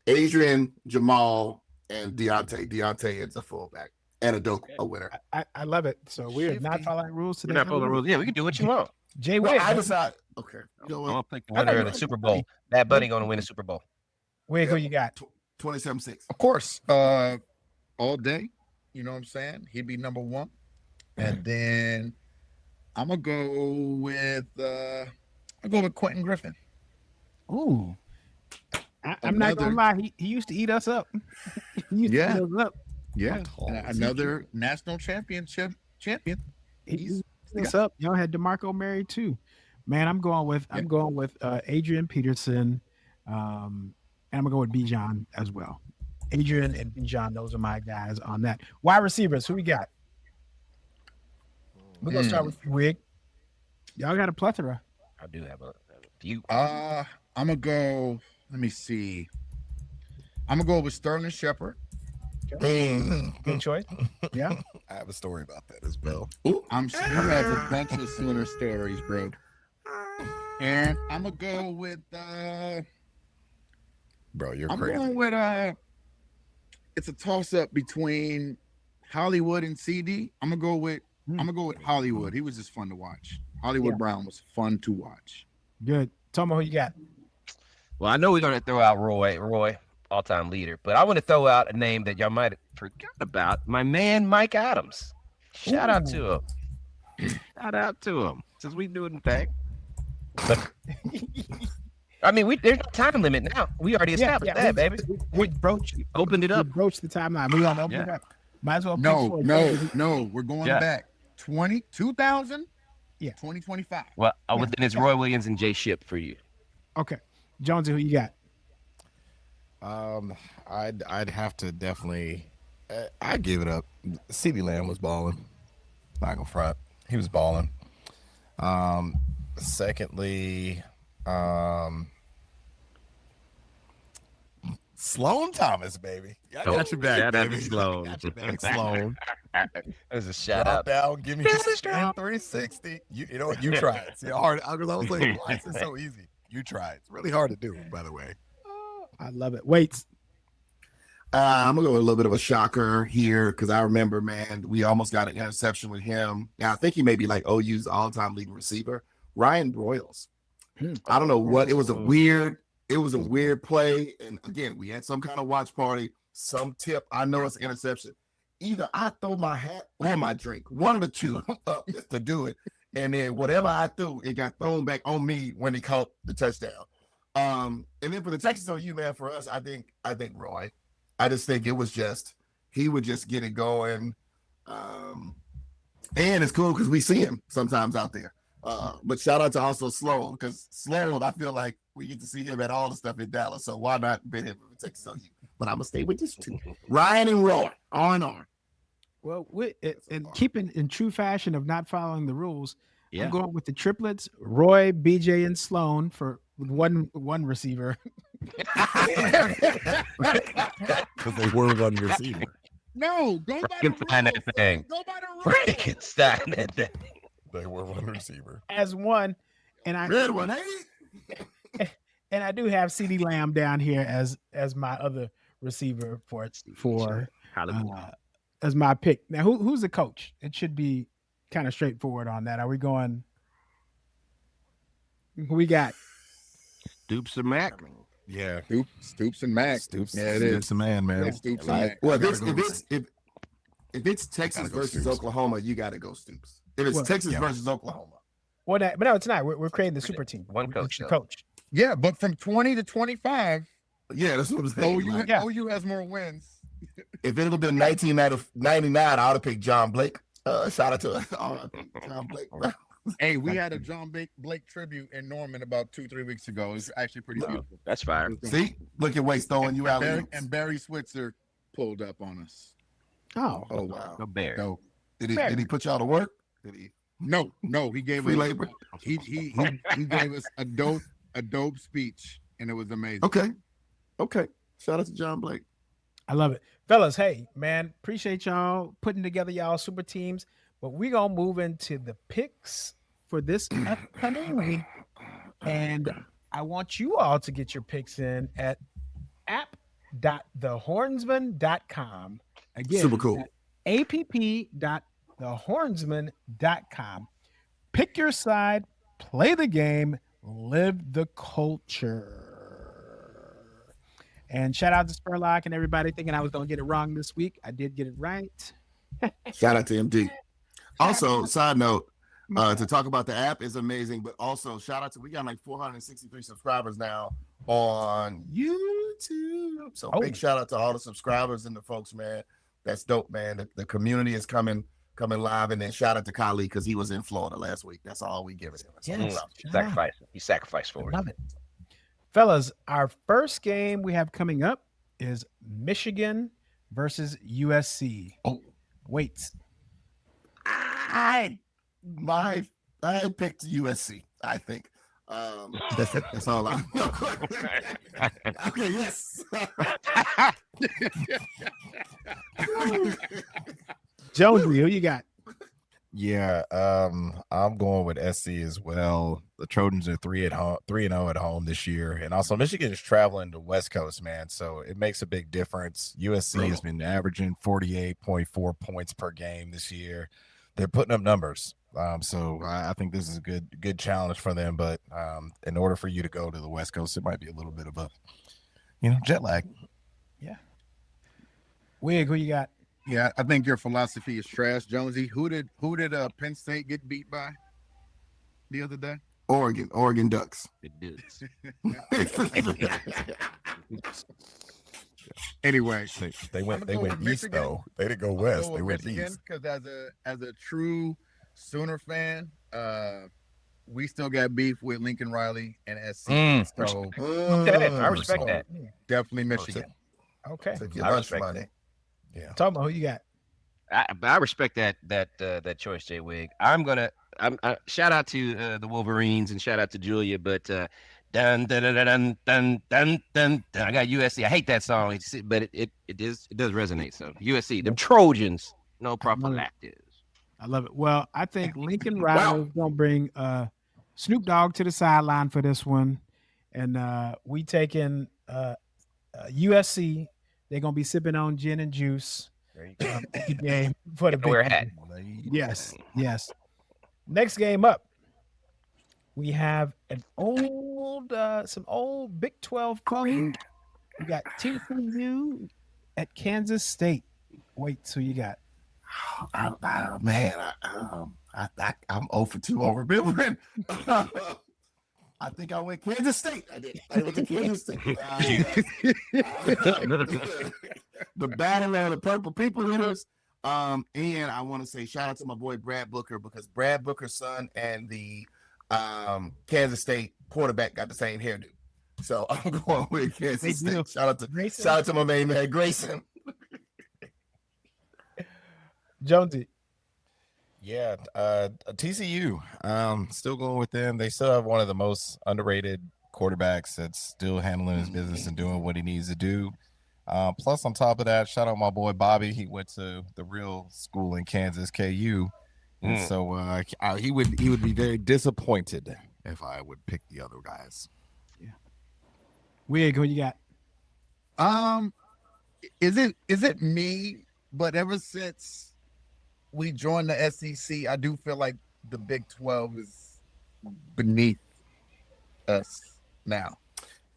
S3: Adrian, Jamal, and Deontay. Deontay is a fullback and a winner.
S4: I love it. So we are not following rules today.
S2: We're not following the rules. Yeah, we can do what you want.
S4: J.Wigg.
S3: Well, I decide. Okay. You know
S2: I'm
S3: what?
S2: gonna pick the winner of the Super Bowl. That buddy gonna win the Super Bowl.
S4: Wigg, who you got?
S3: 27-6.
S5: Of course, all day. You know what I'm saying? He'd be number one, and then I'm gonna go with Quentin Griffin.
S4: Ooh. I'm not gonna lie. He used to eat us up. He used to eat us up.
S5: Yeah, another national championship champion.
S4: He used us up. Y'all had DeMarco married too. Man, I'm going with Adrian Peterson, and I'm gonna go with Bijan as well. Adrian and Bijan, those are my guys on that. Wide receivers, who we got? We're gonna start with Wigg. Y'all got a plethora.
S2: I do have a few.
S5: I'm gonna go. Let me see. I'm gonna go with Sterling Shepard.
S4: Good choice. Yeah.
S6: I have a story about that as well.
S5: I'm sure he has a bunch of Sooner stories, bro. And I'm gonna go with.
S6: Bro, you're
S5: I'm
S6: crazy.
S5: going with. It's a toss up between Hollywood and CD. I'm gonna go with Hollywood. He was just fun to watch. Hollywood Brown was fun to watch.
S4: Good. Tomo, who you got?
S2: Well, I know we're gonna throw out Roy, all-time leader, but I want to throw out a name that y'all might have forgot about. My man, Mike Adams. Shout out to him. Shout out to him. Since we do it in fact. But I mean, there's no time limit now. We already established that, baby.
S4: We broached
S2: Opened it up.
S4: We broached the timeline. We're gonna open it up. Might as well.
S5: No. We're going back 2000
S4: Yeah.
S5: 2025.
S2: Well, then it's Roy Williams and Jay Ship for you.
S4: Okay. Jonesy, who you got?
S6: I'd have to definitely. I'd give it up. CeeDee Lamb was balling. Not gonna front. He was balling. Secondly, Sloan Thomas, baby. I got your back,
S2: shout out to
S6: baby.
S2: Sloan.
S6: Got your back, Sloan.
S2: That was a shout
S6: Drop
S2: out.
S6: down, give me a spin 360. You know what? You tried. See how hard? I was like, why is it so easy? You tried. It's really hard to do, by the way.
S4: I love it. Wait.
S3: I'm gonna go with a little bit of a shocker here because I remember, man, we almost got an interception with him. Now I think he may be like OU's all-time leading receiver, Ryan Broyles. I don't know what it was. A weird play, and again, we had some kind of watch party, some tip. I know it's an interception. Either I throw my hat or my drink, one of the two, up just to do it, and then whatever I threw, it got thrown back on me when he caught the touchdown. And then for the Texas OU, man, for us, I think Roy. I just think it was just he would just get it going, and it's cool because we see him sometimes out there. But shout out to also Sloan because Sloan, I feel like we get to see him at all the stuff in Dallas. So why not bet him for Texas OU? But I'm gonna stay with this two, Ryan and Roy, R&R.
S4: Well, and keeping in true fashion of not following the rules, I'm going with the triplets: Roy, BJ, and Sloan for one receiver.
S6: Because they were one receiver.
S5: No, go by the
S2: Frankenstein that
S5: rules.
S2: thing.
S5: Go by the rules.
S2: Frankenstein that thing.
S6: They were one receiver.
S4: As one, and I
S3: Red one, hey.
S4: and I do have CeeDee Lamb down here as my other receiver for as my pick. Now, who's the coach? It should be kind of straightforward on that. Are we going? Who we got?
S2: Stoops or Mac?
S6: Yeah.
S5: Stoops and Mac.
S6: Stoops.
S5: Yeah, it is.
S6: Stoops a man, man.
S5: Yeah, Stoops and Mac.
S3: Well, if it's Texas
S6: Gotta go
S3: versus
S6: Stoops.
S3: Oklahoma, you got to go Stoops. If it's
S4: Well,
S3: Texas versus Oklahoma,
S4: But no, it's not. We're creating the super team.
S2: One coach,
S4: It's the
S2: though.
S4: coach.
S5: Yeah, but from 20 to 25,
S3: yeah, that's what I'm saying.
S5: OU,
S3: Like,
S4: Yeah.
S5: OU has more wins.
S3: if it would have been 1999, I would have picked John Blake. Shout out to John Blake.
S5: Hey, we had a John Blake tribute in Norman about 2-3 weeks ago. It's actually pretty beautiful.
S2: That's fire.
S3: See, look at Waste throwing you out.
S5: And Barry Switzer pulled up on us.
S4: Oh,
S3: Oh wow!
S2: Go Bear.
S5: So
S3: Did he put y'all to work? Did he
S5: no, he gave
S3: free
S5: us
S3: labor?
S5: he gave us a dope speech, and it was amazing.
S3: Okay. Shout out to John Blake.
S4: I love it, fellas. Hey, man, appreciate y'all putting together y'all super teams. But we're gonna move into the picks for this upcoming week, and I want you all to get your picks in at app.thehornsman.com. Again,
S3: Super cool.
S4: app.thehornsman.com. Pick your side, play the game, live the culture. And shout out to Spurlock and everybody thinking I was going to get it wrong this week. I did get it right.
S3: Shout out to MD. Also, side note, to talk about the app is amazing, but also shout out to, we got like 463 subscribers now on YouTube. So big shout out to all the subscribers and the folks, man. That's dope, man. The community is coming live, and then shout out to Kali because he was in Florida last week. That's all we give it.
S4: Yes.
S2: Sacrifice. He sacrificed for it.
S4: Love it. Fellas, our first game we have coming up is Michigan versus USC.
S3: Oh.
S4: Wait.
S3: I picked USC, I think. That's all I okay, yes.
S4: Jonesy, who you got?
S6: Yeah, I'm going with SC as well. The Trojans are 3-0 at home this year, and also Michigan is traveling to West Coast, man. So it makes a big difference. USC has been averaging 48.4 points per game this year. They're putting up numbers, so I think this is a good challenge for them. But in order for you to go to the West Coast, it might be a little bit of a jet lag.
S4: Yeah. Wigg, who you got?
S5: Yeah, I think your philosophy is trash, Jonesy. Who did Penn State get beat by the other day?
S3: Oregon Ducks.
S2: It does.
S5: Anyway,
S6: They went
S5: go with
S6: east
S5: Michigan.
S6: though. They didn't go west. They went east.
S5: because as a true Sooner fan, we still got beef with Lincoln Riley and SC. So
S2: Okay, I respect
S5: so
S2: that.
S5: definitely Michigan.
S4: Okay.
S3: Took your
S2: I
S3: lunch
S2: respect
S3: money.
S6: Yeah.
S4: Talk about who you got.
S2: I respect that choice, J.Wigg. Shout out to the Wolverines and shout out to Julia, but dun dun dun dun dun dun dun. I got USC. I hate that song, but it does resonate. So USC, them Trojans, no prophylactics.
S4: I love it. Well, I think Lincoln Riley is gonna bring Snoop Dogg to the sideline for this one, and we taking USC. They're gonna be sipping on gin and juice.
S2: There you go.
S4: The game for the
S2: Gotta wear a
S4: big
S2: hat.
S4: Yes, yes. Next game up, we have an some old Big 12 fun. We got TCU at Kansas State. Wait, so you got
S3: I'm 0 for 2 on remembering. I think I went Kansas State. I went to Kansas State. The battle of the purple people hitters. And I want to say shout out to my boy Brad Booker, because Brad Booker's son and the Kansas State quarterback got the same hairdo. So I'm going with Kansas State. Shout out to my main man Grayson.
S4: Jonesy.
S6: Yeah, TCU. Still going with them. They still have one of the most underrated quarterbacks that's still handling his business and doing what he needs to do. Plus, on top of that, shout out my boy Bobby. He went to the real school in Kansas, KU, and so he would be very disappointed if I would pick the other guys.
S4: Yeah. Wigg, who you got?
S5: Is it me? But ever since we joined the SEC, I do feel like the Big 12 is beneath us now.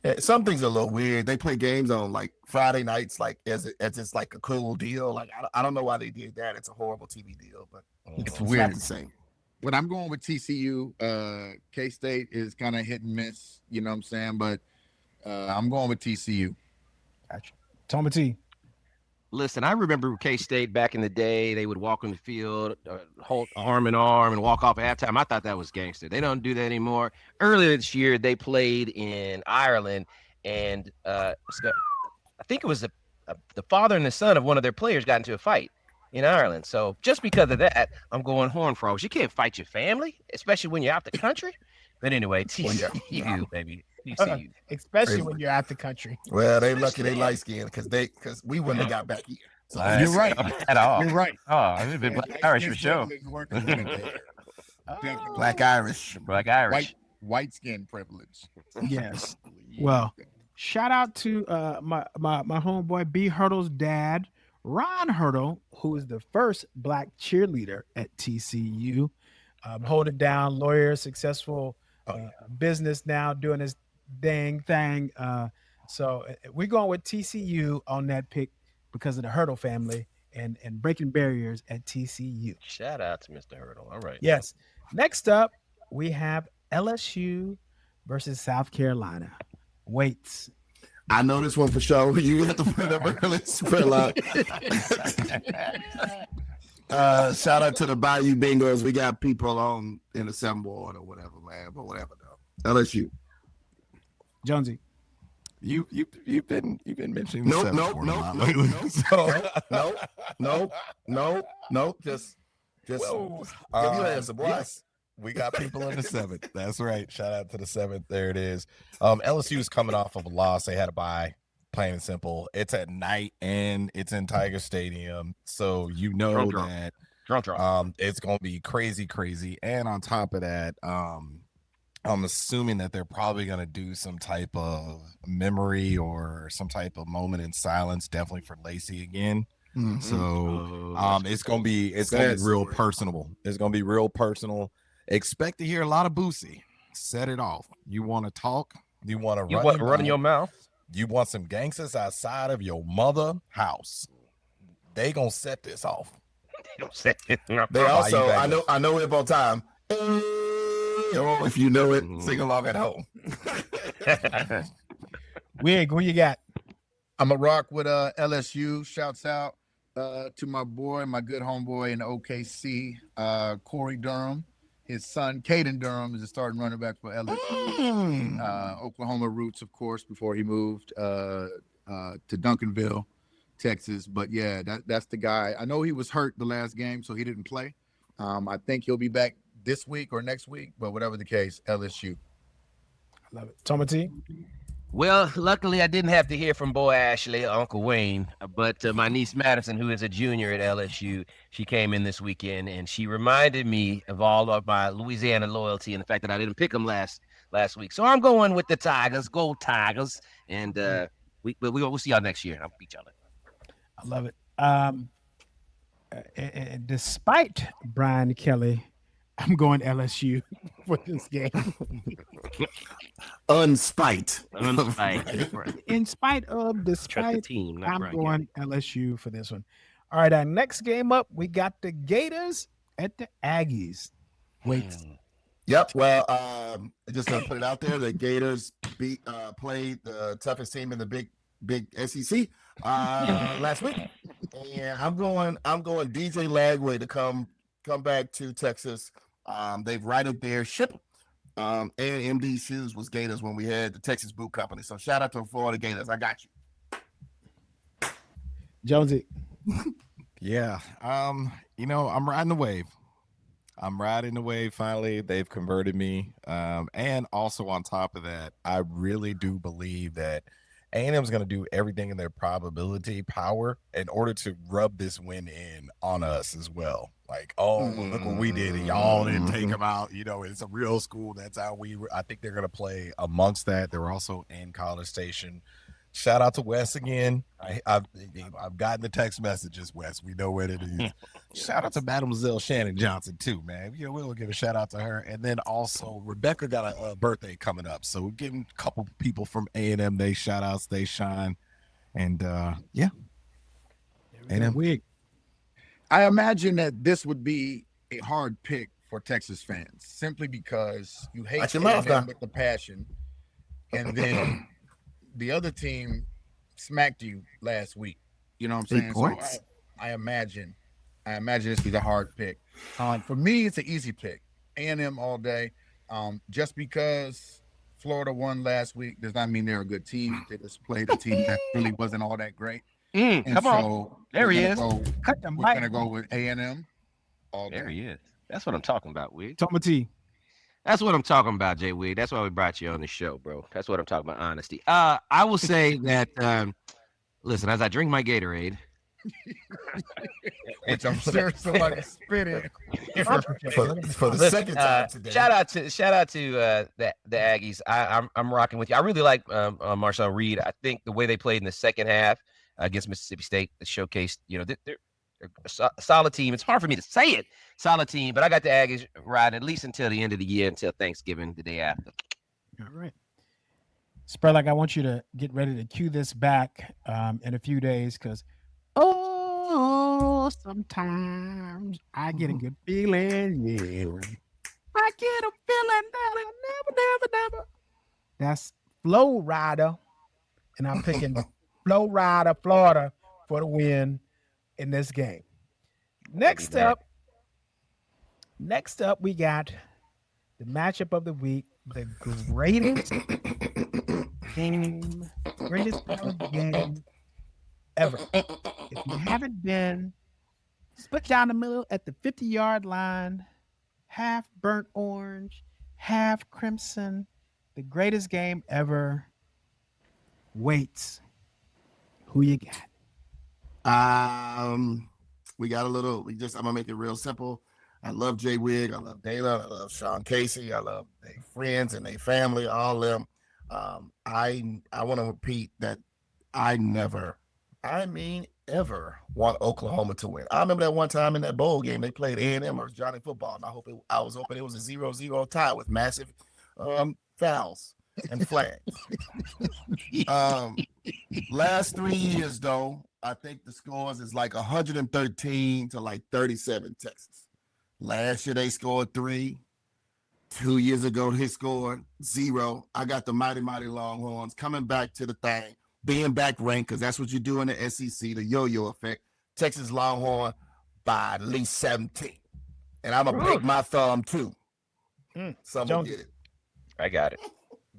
S3: Yeah, something's a little weird. They play games on like Friday nights, like as it's like a cool deal. Like I don't know why they did that. It's a horrible TV deal, but
S5: It's
S3: not
S5: weird.
S3: the same.
S5: But I'm going with TCU. K-State is kind of hit and miss, you know what I'm saying? But I'm going with TCU.
S4: Gotcha. Tommy T.
S2: Listen, I remember K-State back in the day. They would walk on the field, hold arm in arm, and walk off at halftime. I thought that was gangster. They don't do that anymore. Earlier this year, they played in Ireland, and I think it was the father and the son of one of their players got into a fight in Ireland. So just because of that, I'm going Horn Frogs. You can't fight your family, especially when you're out the country. But anyway, TCU, baby. TCU.
S4: Especially when you're out the country.
S3: Well, they lucky they light skinned because we wouldn't have got back here. So
S5: You're right.
S6: At all.
S5: You're right.
S6: Oh, I've been Black Irish for sure.
S3: Black Irish.
S6: Black Irish.
S5: White skin privilege.
S4: Yes. Well, shout out to my homeboy B Hurdle's dad, Ron Hurdle, who is the first Black cheerleader at TCU. Holding down, lawyer, successful business now, doing his dang thing. So we're going with TCU on that pick because of the Hurdle family and breaking barriers at TCU.
S2: Shout out to Mr. Hurdle. All right.
S4: Yes. Next up, we have LSU versus South Carolina. Weights.
S3: I know this one for sure. You have to put it up early. Spell out. Shout out to the Bayou Bengals. We got people on in the 7 ward or whatever, man. But whatever though. LSU.
S4: Jonesy.
S6: You've been mentioning
S3: Nope. Just give you an answer, boy.
S6: Yes. We got people in the 7th. That's right. Shout out to the 7th. There it is. LSU is coming off of a loss. They had a bye. Plain and simple. It's at night and it's in Tiger Stadium, so you know that it's going to be crazy. And on top of that, I'm assuming that they're probably going to do some type of memory or some type of moment in silence, definitely for Lacey again.
S3: Mm-hmm.
S6: So it's gonna be real personable. It's gonna be real personal. Expect to hear a lot of Boosie. Set it off. You want to talk? You want to
S2: run your mouth?
S6: You want some gangsters outside of your mother house? They gonna set this off.
S3: They also, I know it on time. If you know it, sing along at home.
S4: Wigg, who you got?
S5: I'm a rock with LSU. Shouts out to my boy, my good homeboy in OKC, Corey Durham. his son, Caden Durham, is the starting running back for LSU. Oklahoma roots, of course, before he moved to Duncanville, Texas. But yeah, that's the guy. I know he was hurt the last game, so he didn't play. I think he'll be back this week or next week, but whatever the case, LSU.
S4: I love it. Toma T.
S2: Well, luckily I didn't have to hear from Boy Ashley, Uncle Wayne, but my niece Madison, who is a junior at LSU, she came in this weekend and she reminded me of all of my Louisiana loyalty and the fact that I didn't pick them last week. So I'm going with the Tigers. Go Tigers! And we'll see y'all next year. I'll beat y'all.
S4: I love it. Despite Brian Kelly, I'm going LSU for this game.
S2: Unspite.
S4: In spite of, despite,
S2: the team,
S4: I'm going LSU for this one. All right, our next game up, we got the Gators at the Aggies. Wait.
S3: Yep. Well, just to put it out there, the Gators played the toughest team in the big SEC last week, and I'm going DJ Lagway to come back to Texas. They've righted their ship. And MD Shoes was Gators when we had the Texas Boot Company. So shout out to Florida Gators. I got you.
S4: Jonesy.
S6: Yeah. I'm riding the wave. Finally, they've converted me. And also on top of that, I really do believe that A&M is going to do everything in their probability power in order to rub this win in on us as well. Like, look what we did. And y'all didn't take them out. It's a real school. That's how I think they're going to play amongst that. They're also in College Station. Shout out to Wes again. I've gotten the text messages, Wes. We know what it is. Shout out to Mademoiselle Shannon Johnson too, man. We'll give a shout out to her. And then also Rebecca got a birthday coming up. So we're giving a couple people from A&M they shout outs, they shine. And yeah. A&M Wig.
S5: I imagine that this would be a hard pick for Texas fans simply because you hate A&M with the passion. And then the other team smacked you last week. You know what I'm saying? So I imagine this be a hard pick. For me, it's an easy pick. A&M all day. Just because Florida won last week does not mean they're a good team. They just played a team that really wasn't all that great.
S2: Come on. There he is.
S5: We're going to go with A&M all day.
S2: There he is. That's what I'm talking about, Wig.
S4: Toma T.
S2: That's what I'm talking about, J.Wigg. That's why we brought you on the show, bro. That's what I'm talking about, honesty. I will say that, listen, as I drink my Gatorade.
S5: Which I'm sure somebody spit in.
S3: For the second time today.
S2: Shout out to the Aggies. I'm rocking with you. I really like Marshall Reed. I think the way they played in the second half against Mississippi State showcased, they're a solid team. It's hard for me to say it. Solid team, but I got the Aggies riding at least until the end of the year, until Thanksgiving, the day after.
S4: All right. Spurlock, I want you to get ready to cue this back in a few days because, sometimes I get a good feeling. Yeah. I get a feeling that I never. That's Flow Rider, and I'm picking Flow Rider, Florida, for the win in this game. Next up, we got the matchup of the week, the greatest game ever. If you haven't been, split down the middle at the 50-yard line, half burnt orange, half crimson, the greatest game ever waits. Who you got?
S3: I'm gonna make it real simple. I love J.Wigg, I love Dayla, I love Sean Casey, I love their friends and their family, all of them. I want to repeat that I ever want Oklahoma to win. I remember that one time in that bowl game they played A&M or Johnny Football, and I was hoping it was a 0-0 tie with massive fouls and flags. Last 3 years though, I think the scores is like 113 to like 37 Texas. Last year they scored 3. 2 years ago they scored 0. I got the mighty Longhorns coming back to the thing, being back ranked, because that's what you do in the SEC, the yo-yo effect. Texas Longhorn by at least 17. And I'm going to break my thumb too. Some will
S4: Jones.
S3: get it.
S2: I got it.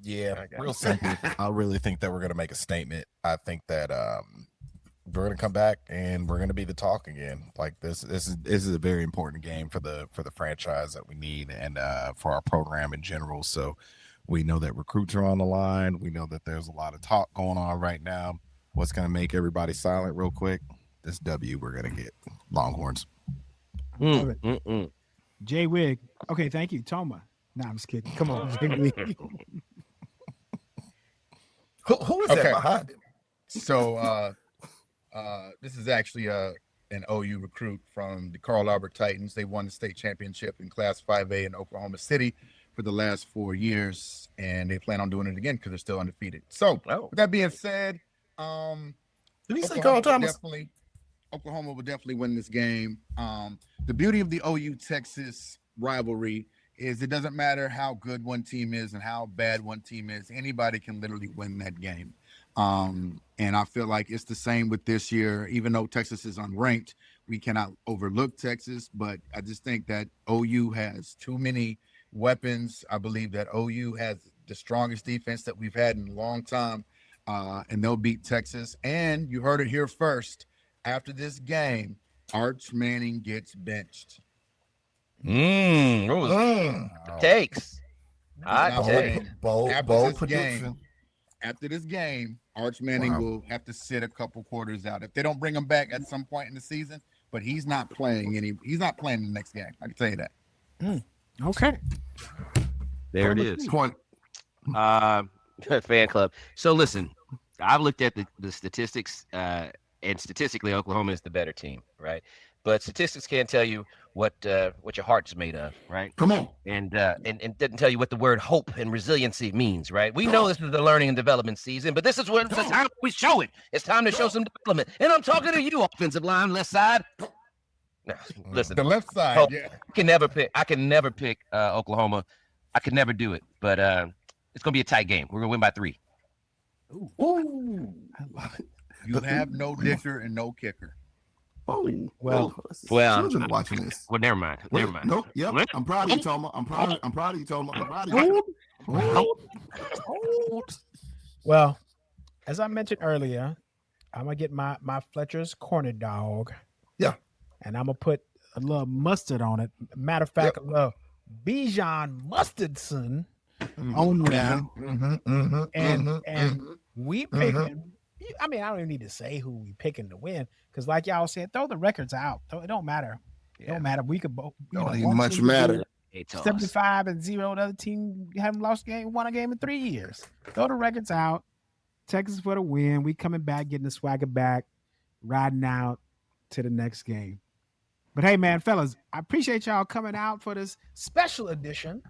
S6: Yeah,
S2: I got
S6: real
S2: it.
S6: simple. I really think that we're gonna make a statement. I think that we're gonna come back and we're gonna be the talk again. Like this is a very important game for the franchise that we need and for our program in general. So we know that recruits are on the line. We know that there's a lot of talk going on right now. What's gonna make everybody silent real quick? This W we're gonna get. Longhorns.
S4: Love it. J.Wigg. Okay, thank you, Toma. Nah, I'm just kidding. Come on, J.Wigg.
S3: Who is
S5: Okay.
S3: that behind him?
S5: So this is actually an OU recruit from the Carl Albert Titans. They won the state championship in Class 5A in Oklahoma City for the last 4 years, and they plan on doing it again because they're still undefeated. So with that being said,
S3: Did he say Carl Thomas?
S5: Oklahoma will definitely win this game. The beauty of the OU Texas rivalry is it doesn't matter how good one team is and how bad one team is. Anybody can literally win that game. And I feel like it's the same with this year. Even though Texas is unranked, we cannot overlook Texas. But I just think that OU has too many weapons. I believe that OU has the strongest defense that we've had in a long time. And they'll beat Texas. And you heard it here first. After this game, Arch Manning gets benched.
S2: What was takes? Hot
S5: Now,
S2: take.
S3: Bold prediction.
S5: After this game, Arch Manning will have to sit a couple quarters out if they don't bring him back at some point in the season. But he's not playing He's not playing the next game. I can tell you that.
S4: Okay.
S2: There it is.
S3: Point.
S2: Fan club. So listen, I've looked at the statistics, and statistically, Oklahoma is the better team, right? But statistics can't tell you what your heart's made of, right?
S3: Come on.
S2: And doesn't tell you what the word hope and resiliency means, right? We know this is the learning and development season, but this is when the time we show it. It's time to show some development. And I'm talking to you, offensive line, left side. Now, listen,
S5: The left side,
S2: hope.
S5: yeah.
S2: I can never pick Oklahoma. I could never do it, but it's gonna be a tight game. We're gonna win by 3.
S3: Ooh.
S5: You have no dicker and no kicker.
S3: Oh,
S4: Well,
S3: children watching this.
S2: Well, never mind. Never mind.
S3: Nope. Yep. I'm proud of you, Toma. I'm proud of you, Toma. I'm proud of you. Hold.
S4: Well, as I mentioned earlier, I'm gonna get my Fletcher's corner dog.
S3: Yeah.
S4: And I'm gonna put a little mustard on it. Matter of fact, a little Bijan Mustardson on there. And we picking. I mean, I don't even need to say who we picking to win because, like y'all said, throw the records out. It don't matter. It don't matter. We could both.
S3: Don't even much matter.
S4: 75-0. The other team haven't won a game in 3 years. Throw the records out. Texas for the win. We coming back, getting the swagger back, riding out to the next game. But hey, man, fellas, I appreciate y'all coming out for this special edition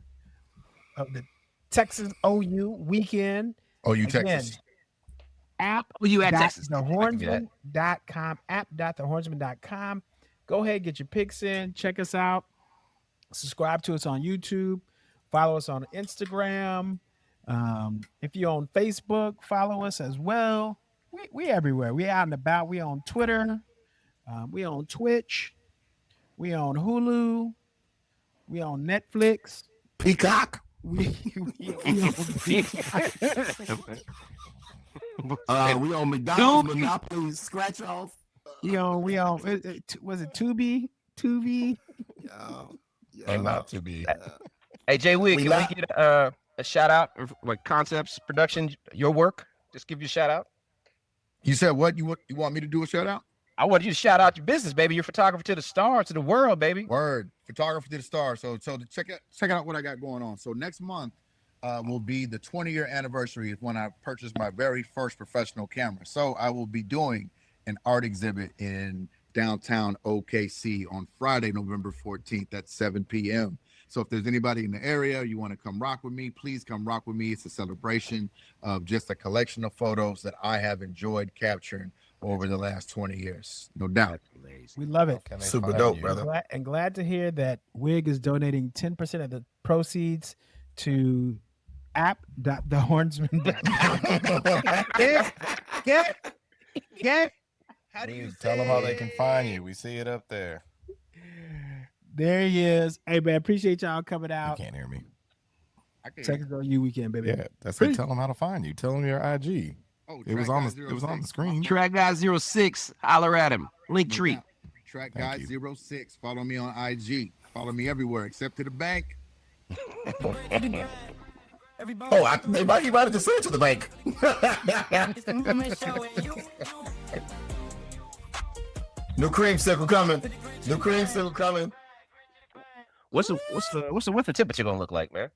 S4: of the Texas OU weekend.
S5: OU
S4: Again,
S5: Texas.
S4: app.thehornsman.com, app.thehornsman.com. Go ahead, get your picks in, check us out, subscribe to us on YouTube, follow us on Instagram. If you're on Facebook, follow us as well. We everywhere. We out and about. We on Twitter. We on Twitch. We on Hulu. We on Netflix.
S3: Peacock.
S4: We
S3: on McDonald's Monopoly scratch off.
S4: we on was it Tubi?
S6: And not to be.
S2: Hey, J.Wigg, can we get a shout out like Concepts Production, your work? Just give you a shout out.
S5: You said what? You want me to do a shout out?
S2: I want you to shout out your business, baby. You're photographer to the stars, to the world, baby.
S5: Word. Photographer to the stars. So to check out what I got going on. So next month will be the 20-year anniversary is when I purchased my very first professional camera. So I will be doing an art exhibit in downtown OKC on Friday, November 14th at 7 p.m. So if there's anybody in the area, you want to come rock with me, please come rock with me. It's a celebration of just a collection of photos that I have enjoyed capturing over the last 20 years. No doubt.
S4: We love it.
S6: Super dope, brother.
S4: Glad to hear that Wigg is donating 10% of the proceeds to app.thehornsman.com. Yeah.
S6: How do you tell them how they can find you? We see it up there.
S4: There he is. Hey, man, appreciate y'all coming out.
S6: You can't hear me.
S4: Texas OU weekend, baby.
S6: Yeah, that's it. Tell them how to find you. Tell them your IG.
S5: Oh,
S6: It was on the screen.
S2: Track guy 06. Holler at him. Link tree.
S5: Track
S6: Thank
S5: guy
S6: you.
S5: 06. Follow me on IG. Follow me everywhere except to the bank.
S3: Oh, he might have just said to the bank. New creamsicle coming. New creamsicle coming.
S2: What's the temperature gonna look like, man?